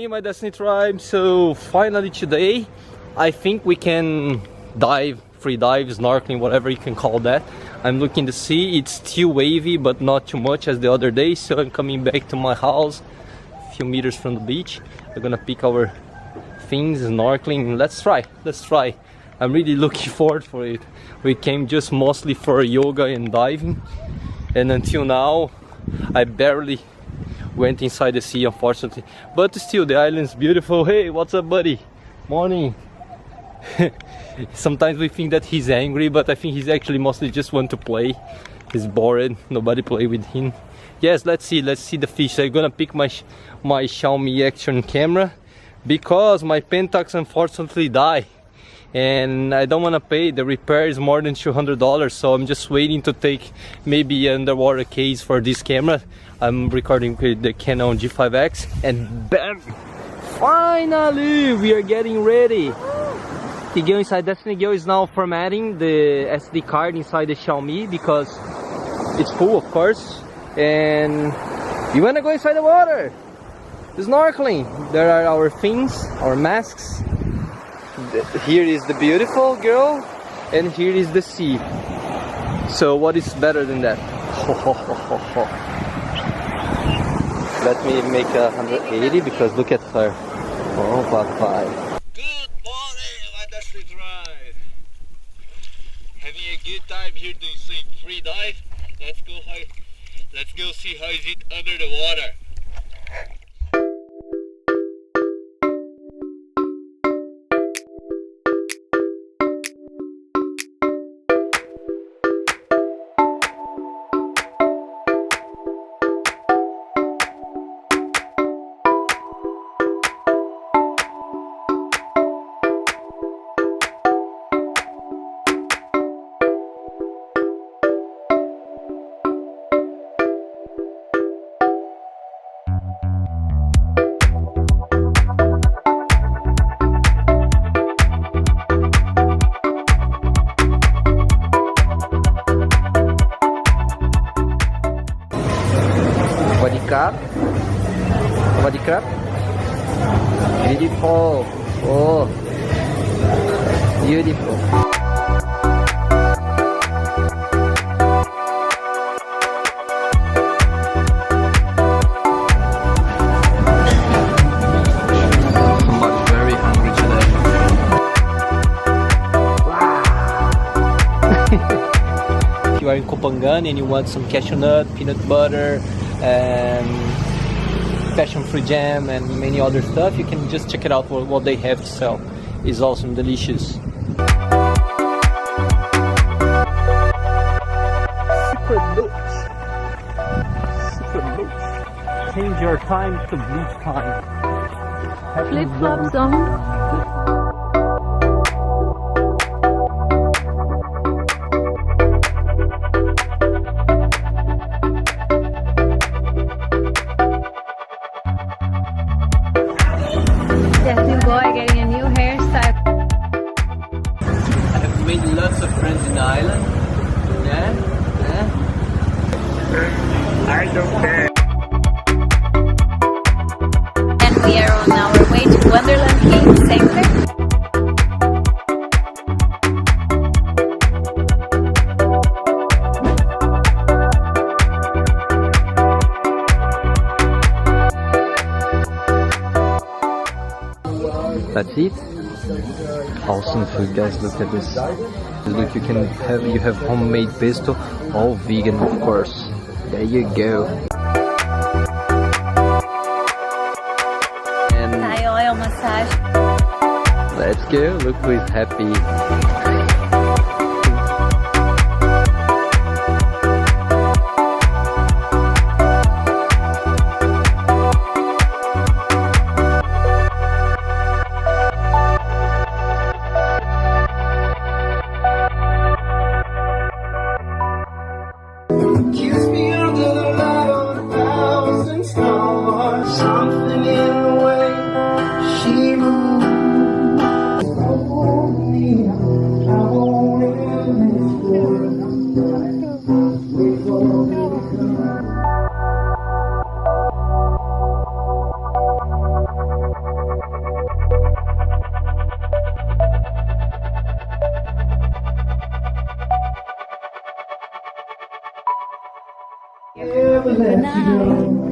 morning, my Destiny Tribe. So finally today I think we can dive, free dive, snorkeling, whatever you can call that. I'm looking to see, it's still wavy but not too much as the other day, so I'm coming back to my house a few meters from the beach. We're gonna pick our things, snorkeling. Let's try. I'm really looking forward for it. We came just mostly for yoga and diving, and until now I barely went inside the sea, unfortunately, but still the island's beautiful. Hey, what's up, buddy? Morning. Sometimes we think that he's angry, but I think he's actually mostly just want to play. He's bored, nobody play with him. Yes, let's see the fish. I'm gonna pick my Xiaomi action camera because my Pentax unfortunately died, and I don't want to pay. The repair is more than $200, so I'm just waiting to take maybe an underwater case for this camera. I'm recording with the Canon G5X, and bam! Finally, we are getting ready. The girl inside, Destiny girl is now formatting the SD card inside the Xiaomi because it's full, of course. And you wanna go inside the water? Snorkeling. There are our things, our masks. Here is the beautiful girl, and here is the sea. So what is better than that? Let me make 180 because look at her. Oh, bye-bye. Having a good time here doing some free dive. Let's go see how is it under the water. Crab. Beautiful. Oh, beautiful. Somebody's very hungry today. Wow. If you are in Kopangan and you want some cashew nut, peanut butter, and passion fruit jam and many other stuff, you can just check it out for what they have to sell. It's awesome, delicious. Secret looks. Change your time to bleach time. Flip flop zone. Getting a new hairstyle. I have made lots of friends in the island. Yeah? I don't care. And we are on our way to Wonderland Cave Center. That's it. Awesome food, guys. Look at this. Look, you have homemade pesto, all vegan, of course. There you go. And Thai oil massage. let's go. Look who is happy. Kiss me under the light of 1,000 stars. Something in the way she moves. Hold me, I won't end this world. Before we come. Never let you go.